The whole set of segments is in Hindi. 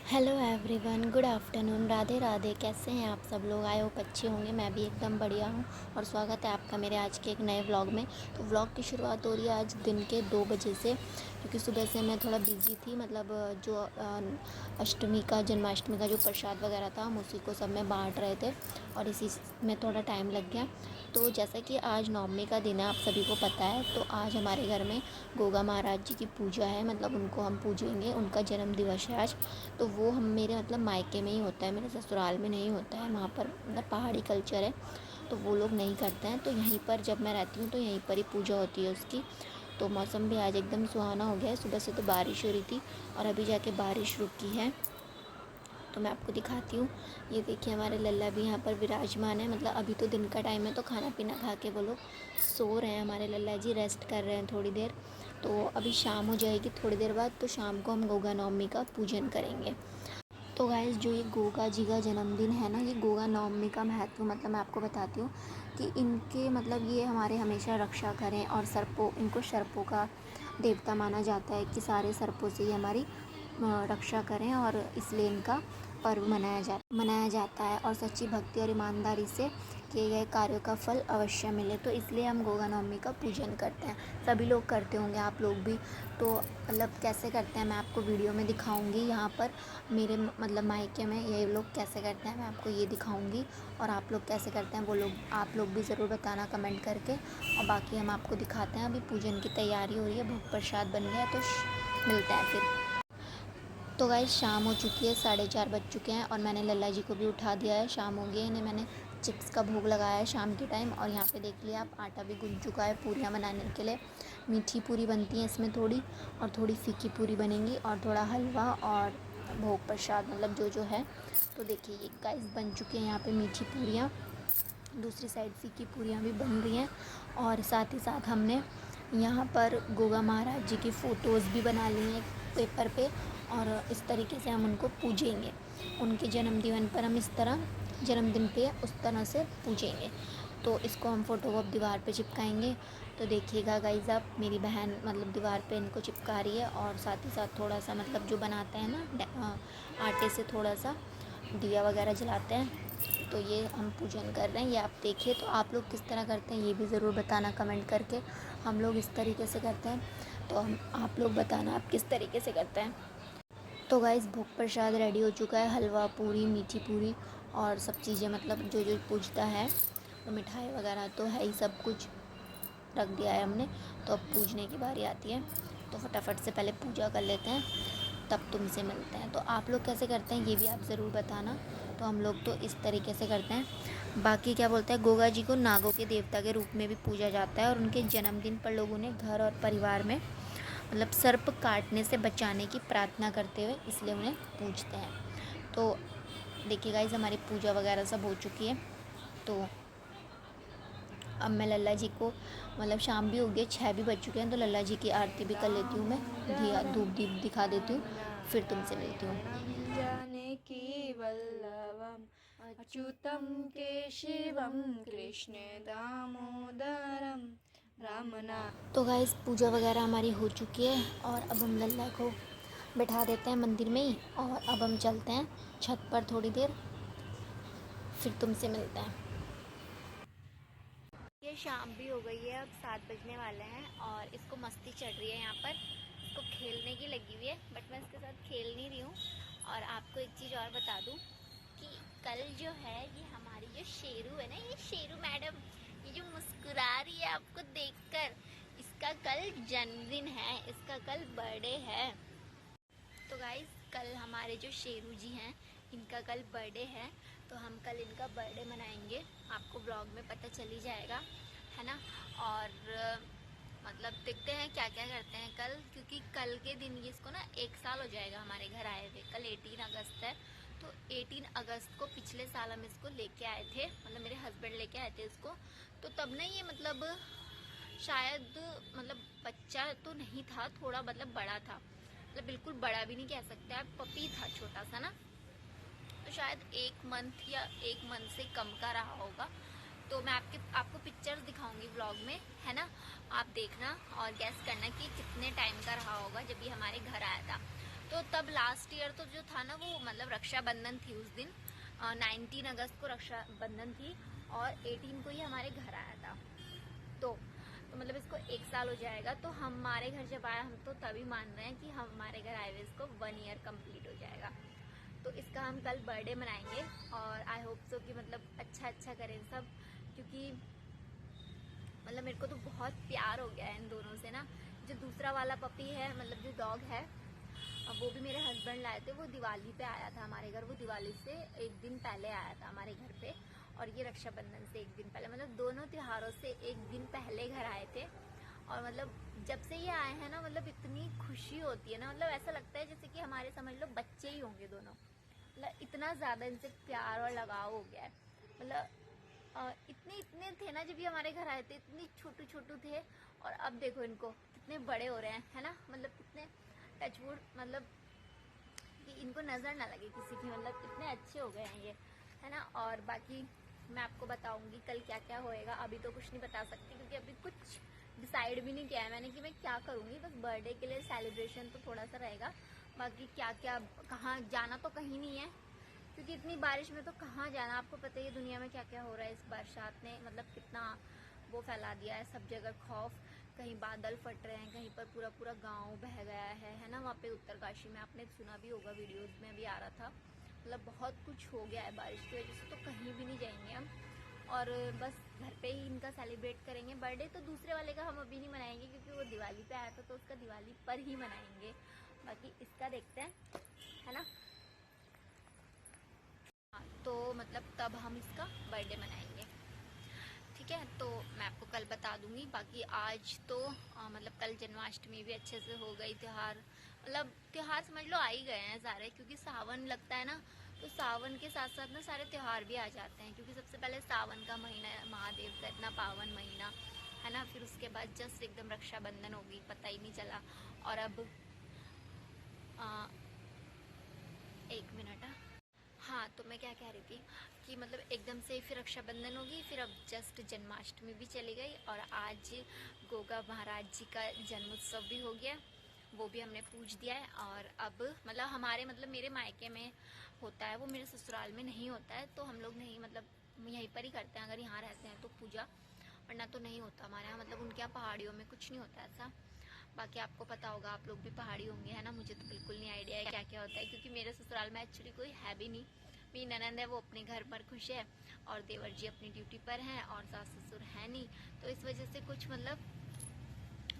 Hello everyone, good afternoon, Radhe Radhe. कैसे हैं आप सब लोग? आई होप अच्छे होंगे। मैं भी एकदम बढ़िया हूँ और स्वागत है आपका मेरे आज के एक नए व्लॉग में। तो व्लॉग की शुरुआत हो रही है आज दिन के 2 बजे से, क्योंकि सुबह से मैं थोड़ा बिजी थी। मतलब जो अष्टमी का, जन्माष्टमी का जो प्रसाद वगैरह था, हम उसी को सब में बांट रहे थे और इसी में थोड़ा टाइम लग गया। तो जैसा कि आज नवमी का दिन है, आप सभी को पता है, तो आज हमारे घर में गोगा महाराज जी की पूजा है। मतलब उनको हम पूजेंगे, उनका जन्म दिवस है आज। तो वो हम मेरे मतलब मायके में ही होता है, मेरे ससुराल में नहीं होता है। वहाँ पर मतलब पहाड़ी कल्चर है, तो वो लोग नहीं करते हैं। तो यहीं पर जब मैं रहती हूँ तो यहीं पर ही पूजा होती है उसकी। तो मौसम भी आज एकदम सुहाना हो गया है। सुबह से तो बारिश हो रही थी और अभी जाके बारिश रुकी है। तो मैं आपको दिखाती हूँ। ये देखिए, हमारे लल्ला भी यहाँ पर विराजमान है। मतलब अभी तो दिन का टाइम है, तो खाना पीना खा के वो लोग सो रहे हैं। हमारे लल्ला जी रेस्ट कर रहे हैं थोड़ी देर। तो अभी शाम हो जाएगी थोड़ी देर बाद, तो शाम को हम गोगा नवमी का पूजन करेंगे। तो गाइस, जो ये गोगा जी का जन्मदिन है ना, ये गोगा नवमी का महत्व मतलब मैं आपको बताती हूँ कि इनके मतलब ये हमारे हमेशा रक्षा करें। और सर्पों, इनको सर्पों का देवता माना जाता है कि सारे सर्पों से ये हमारी रक्षा करें, और इसलिए इनका पर्व मनाया जाता है। और सच्ची भक्ति और ईमानदारी से किए गए कार्यों का फल अवश्य मिले, तो इसलिए हम गोगा नवमी का पूजन करते हैं। सभी लोग करते होंगे, आप लोग भी। तो मतलब कैसे करते हैं मैं आपको वीडियो में दिखाऊंगी। यहाँ पर मेरे मतलब मायके में ये लोग कैसे करते हैं मैं आपको ये दिखाऊंगी, और आप लोग कैसे करते हैं वो लोग आप लोग भी ज़रूर बताना कमेंट करके। और बाकी हम आपको दिखाते हैं। अभी पूजन की तैयारी हो रही है, भोग प्रसाद बन गया है, तो मिलते हैं फिर। तो गाइस, शाम हो चुकी है, 4:30 बज चुके हैं और मैंने लल्ला जी को भी उठा दिया है। शाम हो गई है, इन्हें मैंने चिप्स का भोग लगाया है शाम के टाइम। और यहाँ पे देख लिया आप, आटा भी गूंथ चुका है पूरियाँ बनाने के लिए। मीठी पूरी बनती है इसमें थोड़ी, और थोड़ी फीकी पूरी बनेंगी, और थोड़ा हलवा और भोग प्रसाद मतलब जो जो है। तो देखिए ये गाइस बन चुकी है यहाँ पे मीठी पूरियाँ। दूसरी साइड फीकी पूरियाँ भी बन रही हैं। और साथ ही साथ हमने यहाँ पर गोगा महाराज जी की फ़ोटोज़ भी बना ली हैं पेपर पे। और इस तरीके से हम उनको पूजेंगे। उनके जन्मदिन पर हम इस तरह, जन्मदिन पे उस तरह से पूजेंगे। तो इसको हम फ़ोटो को अब दीवार पे चिपकाएंगे। तो देखिएगा गाइज़ आप, मेरी बहन मतलब दीवार पे इनको चिपका रही है। और साथ ही साथ थोड़ा सा मतलब जो बनाते हैं ना आटे से थोड़ा सा दिया वगैरह जलाते हैं। तो ये हम पूजन कर रहे हैं, ये आप देखिए। तो आप लोग किस तरह करते हैं ये भी ज़रूर बताना कमेंट करके। हम लोग इस तरीके से करते हैं, तो हम आप लोग बताना आप किस तरीके से करते हैं। तो गाइस, भोग प्रसाद रेडी हो चुका है। हलवा पूरी, मीठी पूरी और सब चीज़ें, मतलब जो जो पूजता है, तो मिठाई वगैरह तो है ही, सब कुछ रख दिया है हमने। तो अब पूजने की बारी आती है, तो फटाफट से पहले पूजा कर लेते हैं, तब तुमसे मिलते हैं। तो आप लोग कैसे करते हैं ये भी आप ज़रूर बताना। तो हम लोग तो इस तरीके से करते हैं। बाकी क्या बोलते हैं, गोगा जी को नागों के देवता के रूप में भी पूजा जाता है। और उनके जन्मदिन पर लोगों ने घर और परिवार में मतलब सर्प काटने से बचाने की प्रार्थना करते हुए इसलिए उन्हें पूजते हैं। तो देखिए गाइस, हमारी पूजा वगैरह सब हो चुकी है। तो अब मैं लल्ला जी को, मतलब शाम भी हो गई, 6 भी बज चुके हैं, तो लल्ला जी की आरती भी कर लेती हूँ मैं, दिया धूप दीप दिखा देती हूँ, फिर तुमसे मिलती हूँ। जानकी वल्लभम अच्युतम केशवम कृष्ण दामोदरम रामना। तो गाइस, पूजा वगैरह हमारी हो चुकी है और अब हम लल्ला को बैठा देते हैं मंदिर में ही, और अब हम चलते हैं छत पर थोड़ी देर, फिर तुमसे मिलते हैं। ये शाम भी हो गई है, अब 7 बजने वाले हैं और इसको मस्ती चढ़ रही है यहाँ पर। इसको खेलने की लगी हुई है, बट मैं इसके साथ खेल नहीं रही हूँ। और आपको एक चीज़ और बता दूँ कि कल जो है, ये हमारी जो शेरू है ना, ये शेरू मैडम, ये जो मुस्कुरा रही है आपको देखकर, इसका कल जन्मदिन है, इसका कल बर्थडे है। तो गाइस, कल हमारे जो शेरू जी हैं, इनका कल बर्थडे है। तो हम कल इनका बर्थडे मनाएंगे, आपको ब्लॉग में पता चल ही जाएगा, है ना। और मतलब देखते हैं क्या क्या करते हैं कल, क्योंकि कल के दिन ये इसको ना 1 साल हो जाएगा हमारे घर आए हुए। कल 18 अगस्त है, तो 18 अगस्त को पिछले साल हम इसको लेके आए थे, मतलब मेरे हस्बैंड लेके आए थे इसको। तो तब ना ये मतलब शायद, मतलब बच्चा तो नहीं था, थोड़ा मतलब बड़ा था, मतलब बिल्कुल बड़ा भी नहीं कह सकते आप, पपी था छोटा सा ना। तो शायद 1 मंथ या 1 मंथ से कम का रहा होगा। तो मैं आपको पिक्चर्स दिखाऊंगी व्लॉग में, है ना। आप देखना और गैस करना कि कितने टाइम का रहा होगा जब ये हमारे घर आया था। तो तब लास्ट ईयर तो जो था ना वो मतलब रक्षाबंधन थी उस दिन, 19 अगस्त को रक्षाबंधन थी और 18 को ही हमारे घर आया था। तो मतलब इसको 1 साल हो जाएगा। तो हमारे घर जब आया हम तो तभी मान रहे हैं कि हमारे घर आए हुए इसको 1 ईयर कंप्लीट हो जाएगा। तो इसका हम कल बर्थडे मनाएंगे और आई होप सो कि मतलब अच्छा करें सब, क्योंकि मतलब मेरे को तो बहुत प्यार हो गया है इन दोनों से ना। जो दूसरा वाला पपी है मतलब जो डॉग है वो भी मेरे हस्बैंड लाए थे, वो दिवाली पे आया था हमारे घर। वो दिवाली से एक दिन पहले आया था हमारे घर पे और ये रक्षाबंधन से एक दिन पहले, मतलब दोनों त्योहारों से एक दिन पहले घर आए थे। और मतलब जब से ये आए हैं ना मतलब इतनी खुशी होती है ना, मतलब ऐसा लगता है जैसे कि हमारे समझ लो बच्चे ही होंगे दोनों। मतलब इतना ज़्यादा इनसे प्यार और लगाव हो गया है। मतलब इतने थे ना जब ये हमारे घर आए थे, इतनी छोटू थे और अब देखो इनको कितने बड़े हो रहे हैं, है ना। मतलब कितने टचवुड, मतलब कि इनको नज़र ना लगे किसी की, मतलब इतने अच्छे हो गए हैं ये, है ना। और बाकी मैं आपको बताऊंगी कल क्या क्या होएगा। अभी तो कुछ नहीं बता सकती क्योंकि अभी कुछ डिसाइड भी नहीं किया है मैंने कि मैं क्या करूँगी। बस बर्थडे के लिए सेलिब्रेशन तो थोड़ा सा रहेगा, बाकी क्या क्या कहाँ जाना तो कहीं नहीं है क्योंकि इतनी बारिश में तो कहाँ जाना। आपको पता ही है दुनिया में क्या क्या हो रहा है इस बरसात ने, मतलब कितना वो फैला दिया है सब जगह खौफ। कहीं बादल फट रहे हैं, कहीं पर पूरा गांव बह गया है ना। वहाँ पे उत्तरकाशी में आपने सुना भी होगा, वीडियोस में भी आ रहा था। मतलब बहुत कुछ हो गया है बारिश की वजह से, तो कहीं भी नहीं जाएंगे हम और बस घर पे ही इनका सेलिब्रेट करेंगे बर्थडे। तो दूसरे वाले का हम अभी नहीं मनाएंगे क्योंकि वो दिवाली पे आया था तो उसका दिवाली पर ही मनाएंगे। बाकी इसका देखते हैं, है ना। हाँ, तो मतलब तब हम इसका बर्थडे मनाएंगे, ठीक है। तो मैं आपको कल बता दूंगी। बाकी आज तो मतलब कल जन्माष्टमी भी अच्छे से हो गई। त्यौहार मतलब त्यौहार समझ लो आ ही गए हैं सारे, क्योंकि सावन लगता है ना। तो सावन के साथ साथ ना सारे त्यौहार भी आ जाते हैं, क्योंकि सबसे पहले सावन का महीना है, महादेव का इतना पावन महीना है ना। फिर उसके बाद जस्ट एकदम रक्षाबंधन होगी, पता ही नहीं चला। और अब आ, 1 मिनट। हाँ, तो मैं क्या कह रही थी कि मतलब एकदम से फिर रक्षाबंधन होगी, फिर अब जस्ट जन्माष्टमी भी चली गई और आज गोगा महाराज जी का जन्मोत्सव भी हो गया, वो भी हमने पूज दिया है। और अब मतलब हमारे मतलब मेरे मायके में होता है वो, मेरे ससुराल में नहीं होता है। तो हम लोग नहीं मतलब यहीं पर ही करते हैं, अगर यहाँ रहते हैं तो पूजा, वरना तो नहीं होता हमारे यहाँ। मतलब उनके यहाँ पहाड़ियों में कुछ नहीं होता ऐसा। बाकी आपको पता होगा, आप लोग भी पहाड़ी होंगे, है ना। मुझे तो बिल्कुल नहीं आइडिया है क्या क्या होता है, क्योंकि मेरे ससुराल में एक्चुअली कोई है भी नहीं। मेरी ननंद है वो अपने घर पर खुश है और देवर जी अपनी ड्यूटी पर हैं और सास ससुर है नहीं। तो इस वजह से कुछ मतलब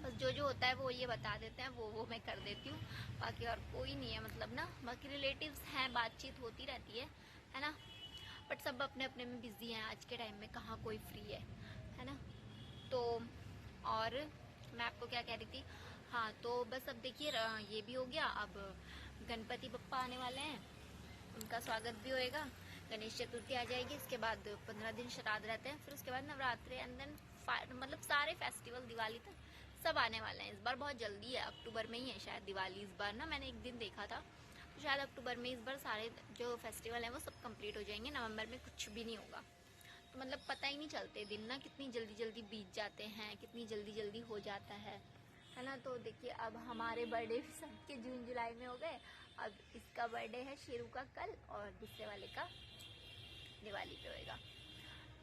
बस जो होता है वो ये बता देते हैं, वो मैं कर देती हूँ। बाकी और कोई नहीं है मतलब ना। बाकी रिलेटिव्स हैं, बातचीत होती रहती है ना। बट सब अपने अपने में बिजी हैं आज के टाइम में, कहाँ कोई फ्री है ना। तो और मैं आपको क्या कह रही थी, हाँ तो बस अब देखिए ये भी हो गया। अब गणपति बप्पा आने वाले हैं, उनका स्वागत भी होएगा। गणेश चतुर्थी आ जाएगी, इसके बाद 15 दिन श्राद्ध रहते हैं, फिर उसके बाद नवरात्रि एंड देन मतलब सारे फेस्टिवल दिवाली तक सब आने वाले हैं। इस बार बहुत जल्दी है, अक्टूबर में ही है शायद दिवाली इस बार ना, मैंने एक दिन देखा था। तो शायद अक्टूबर में इस बार सारे जो फेस्टिवल हैं वो सब कंप्लीट हो जाएंगे, नवंबर में कुछ भी नहीं होगा। तो मतलब पता ही नहीं चलते दिन ना, कितनी जल्दी जल्दी बीत जाते हैं, कितनी जल्दी जल्दी हो जाता है ना। तो देखिए अब हमारे बर्थडे भी सबके जून जुलाई में हो गए। अब इसका बर्थडे है शेरू का कल और दूसरे वाले का दिवाली पे होएगा।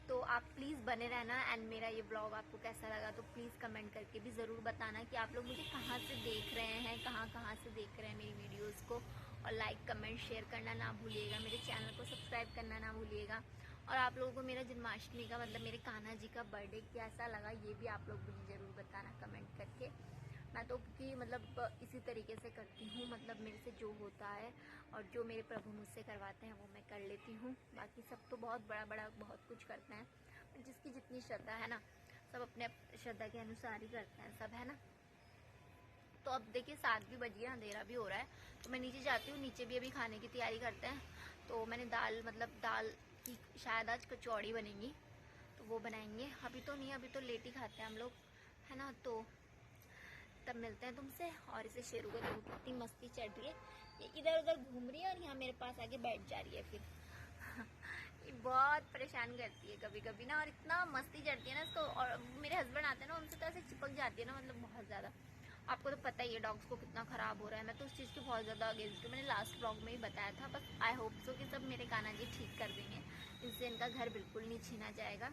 तो आप प्लीज़ बने रहना। एंड मेरा ये ब्लॉग आपको कैसा लगा तो प्लीज़ कमेंट करके भी ज़रूर बताना कि आप लोग मुझे कहाँ से देख रहे हैं, कहाँ से देख रहे हैं मेरी वीडियोस को। और लाइक कमेंट शेयर करना ना भूलिएगा, मेरे चैनल को सब्सक्राइब करना ना भूलिएगा। और आप लोगों को मेरा जन्माष्टमी का मतलब मेरे कान्हा जी का बर्थडे कैसा लगा ये भी आप लोग मुझे ज़रूर बताना कमेंट करके। मैं तो क्योंकि मतलब इसी तरीके से करती हूँ, मतलब मेरे से जो होता है और जो मेरे प्रभु मुझसे करवाते हैं वो मैं कर लेती हूँ। बाकी सब तो बहुत बड़ा बहुत कुछ करते हैं, जिसकी जितनी श्रद्धा है ना, सब अपने श्रद्धा के अनुसार ही करते हैं सब, है ना। तो अब देखिए 7 भी बज गया, अंधेरा भी हो रहा है, तो मैं नीचे जाती हूँ। नीचे भी अभी खाने की तैयारी करते हैं। तो मैंने दाल की शायद आज कचौड़ी बनेंगी, तो वो बनाएंगे। अभी तो नहीं, अभी तो लेट ही खाते हैं हम लोग, है ना। तो तब मिलते हैं तुमसे। और इसे शेरू को देखो कितनी मस्ती चढ़ रही है, ये इधर उधर घूम रही है और यहाँ मेरे पास आके बैठ जा रही है फिर ये बहुत परेशान करती है कभी कभी ना, और इतना मस्ती चढ़ती है ना इसको। और मेरे हस्बैंड आते हैं ना, उनसे तो ऐसे चिपक जाती है ना, मतलब बहुत ज़्यादा। आपको तो पता ही है डॉग्स को कितना ख़राब हो रहा है। मैं तो उस चीज़ की बहुत ज़्यादा अगेंस्ट हूँ। मैंने लास्ट ब्लॉग में ही बताया था। बस आई होप सो कि सब मेरे कान्हा जी ठीक कर देंगे, इससे इनका घर बिल्कुल नहीं छीना जाएगा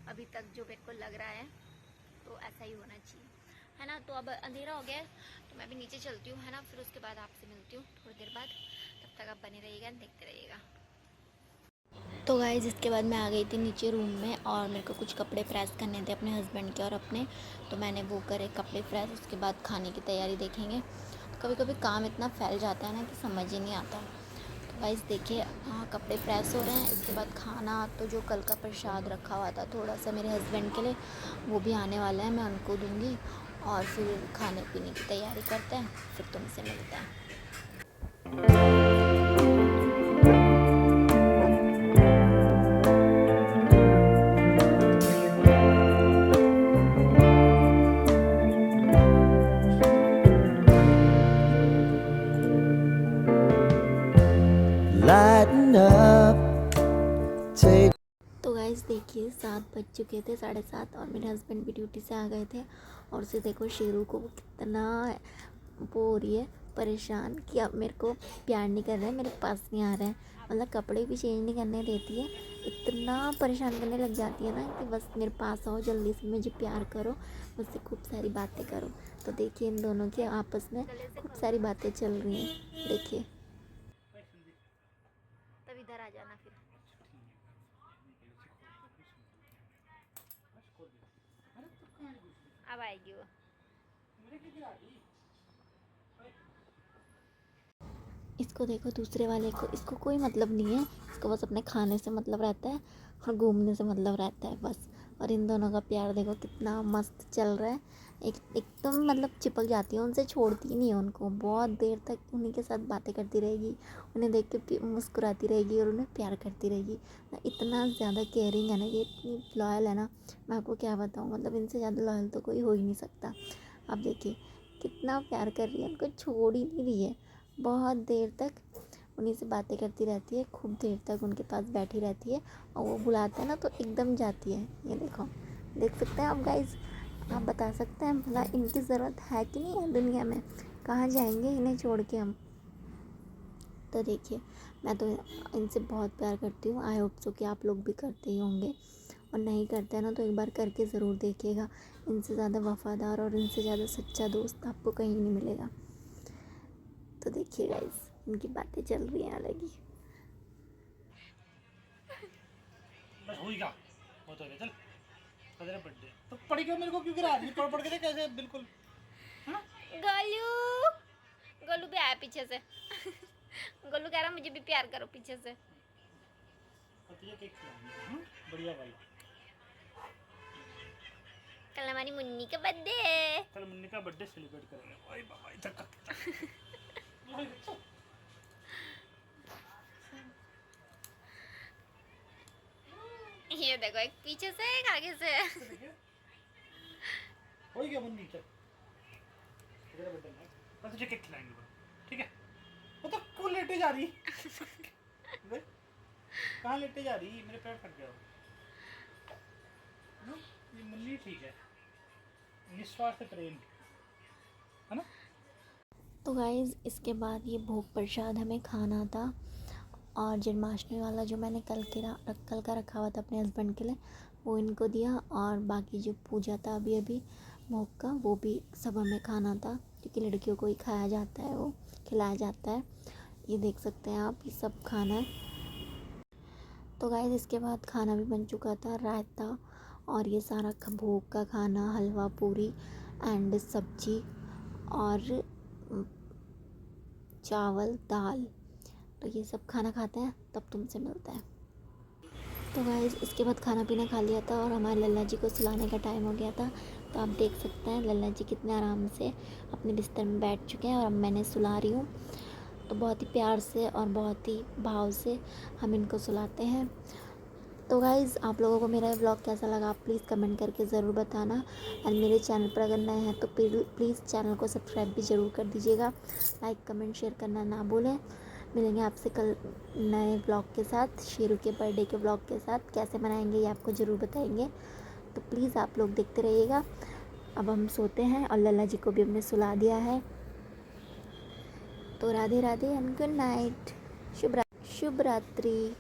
अभी तक जो मेरे को लग रहा है, तो ऐसा ही होना चाहिए, है ना। तो अब अंधेरा हो गया है तो मैं भी नीचे चलती हूँ, है ना। फिर उसके बाद आपसे मिलती हूँ थोड़ी देर बाद। तब तक आप बने रहिएगा, देखते रहिएगा। तो गाइस इसके बाद मैं आ गई थी नीचे रूम में और मेरे को कुछ कपड़े प्रेस करने थे अपने हस्बैंड के और अपने, तो मैंने वो करे कपड़े प्रेस। उसके बाद खाने की तैयारी देखेंगे। कभी कभी काम इतना फैल जाता है ना कि समझ ही नहीं आता। तो गाइस देखिए, हाँ कपड़े प्रेस हो रहे हैं। इसके बाद खाना, तो जो कल का प्रसाद रखा हुआ था थोड़ा सा मेरे हस्बैंड के लिए, वो भी आने वाला है, मैं उनको दूँगी। और फिर खाने पीने की तैयारी करते हैं, फिर तुमसे मिलते हैं। Lighten up, take तो गाइस देखिए 7 बज चुके थे, 7:30, और मेरे हस्बैंड भी ड्यूटी से आ गए थे। और उसे देखो शेरू को, वो कितना वो हो रही है परेशान कि अब मेरे को प्यार नहीं कर रहा है, मेरे पास नहीं आ रहा है। मतलब कपड़े भी चेंज नहीं करने देती है, इतना परेशान करने लग जाती है ना कि बस मेरे पास आओ, जल्दी से मुझे प्यार करो, मुझसे खूब सारी बातें करो। तो देखिए इन दोनों के आपस में खूब सारी बातें चल रही हैं, देखिए। तब इधर आ जाना फिर। अब आएगी वो। इसको देखो दूसरे वाले को, इसको कोई मतलब नहीं है, इसको बस अपने खाने से मतलब रहता है और घूमने से मतलब रहता है बस। और इन दोनों का प्यार देखो कितना मस्त चल रहा है। एकदम मतलब चिपक जाती है उनसे, छोड़ती ही नहीं है उनको, बहुत देर तक उन्हीं के साथ बातें करती रहेगी, उन्हें देख के मुस्कुराती रहेगी और उन्हें प्यार करती रहेगी। इतना ज़्यादा केयरिंग है ना, ये इतनी लॉयल है ना, मैं आपको क्या बताऊँ। मतलब इनसे ज़्यादा लॉयल तो कोई हो ही नहीं सकता। आप देखिए कितना प्यार कर रही है, उनको छोड़ ही नहीं रही है। बहुत देर तक उन्हीं से बातें करती रहती है, खूब देर तक उनके पास बैठी रहती है। और वो बुलाते हैं ना तो एकदम जाती है। ये देखो, देख सकते हैं आप गाइस, आप बता सकते हैं भला इनकी ज़रूरत है कि नहीं है दुनिया में, कहाँ जाएंगे इन्हें छोड़ के हम। तो देखिए मैं तो इनसे बहुत प्यार करती हूँ। आई होप सो कि आप लोग भी करते ही होंगे, और नहीं करते हैं ना तो एक बार करके ज़रूर देखिएगा। इनसे ज़्यादा वफ़ादार और इनसे ज़्यादा सच्चा दोस्त आपको कहीं नहीं मिलेगा। तो देखिए गाइस इनकी बातें चल रही हैं अलग ही। बस हो ही क्या हो तो चल तेरा बर्थडे तो पढ़ के मेरे को क्यों गिरा रही है? पढ़ के देख कैसे बिल्कुल हाँ? गोलू, गोलू भी आया पीछे से। गोलू कह रहा मुझे भी प्यार करो पीछे से। और तुझे केक खिलाऊंगी बढ़िया भाई। कल हमारी मुन्नी का बर्थडे है। कल मुन्नी का बर्थडे सेलिब्रेट करेंगे। ओए बाबा इधर ये देखो, एक पीछे से एक आगे से। हो गया मुन्नी चल तेरा बर्थडे है बस तुझे केक खिलाएंगे ठीक है। वो तो कौन लेटे जा रही कहाँ लेटे जा रही मेरे पैर फट गया। ये मुन्नी ठीक है, निस्वार्थ प्रेम है ना। तो गाइज़ इसके बाद ये भोग प्रसाद हमें खाना था, और जन्माष्टमी वाला जो मैंने कल का रखा हुआ था अपने हस्बैंड के लिए, वो इनको दिया। और बाकी जो पूजा था अभी भोग का, वो भी सब हमें खाना था, क्योंकि लड़कियों को ही खाया जाता है, वो खिलाया जाता है। ये देख सकते हैं आप, ये सब खाना है। तो गाइस इसके बाद खाना भी बन चुका था, रायता और ये सारा भोग का खाना, हलवा पूरी एंड सब्जी और चावल दाल। तो ये सब खाना खाते हैं, तब तुमसे मिलता है। तो गाइस इसके बाद खाना पीना खा लिया था और हमारे लल्ला जी को सुलाने का टाइम हो गया था। तो आप देख सकते हैं लल्ला जी कितने आराम से अपने बिस्तर में बैठ चुके हैं और अब मैंने सुला रही हूँ। तो बहुत ही प्यार से और बहुत ही भाव से हम इनको सुलाते हैं। तो गाइज़ आप लोगों को मेरा ब्लॉग कैसा लगा आप प्लीज़ कमेंट करके ज़रूर बताना। और मेरे चैनल पर अगर नए हैं तो प्लीज़ चैनल को सब्सक्राइब भी ज़रूर कर दीजिएगा। लाइक कमेंट शेयर करना ना भूलें। मिलेंगे आपसे कल नए ब्लॉग के साथ, शेरू के बर्थडे के ब्लॉग के साथ। कैसे मनाएंगे ये आपको ज़रूर बताएंगे, तो प्लीज़ आप लोग देखते रहिएगा। अब हम सोते हैं और लल्ला जी को भी हमने सुला दिया है। तो Radhe Radhe and good night, शुभ रात्रि।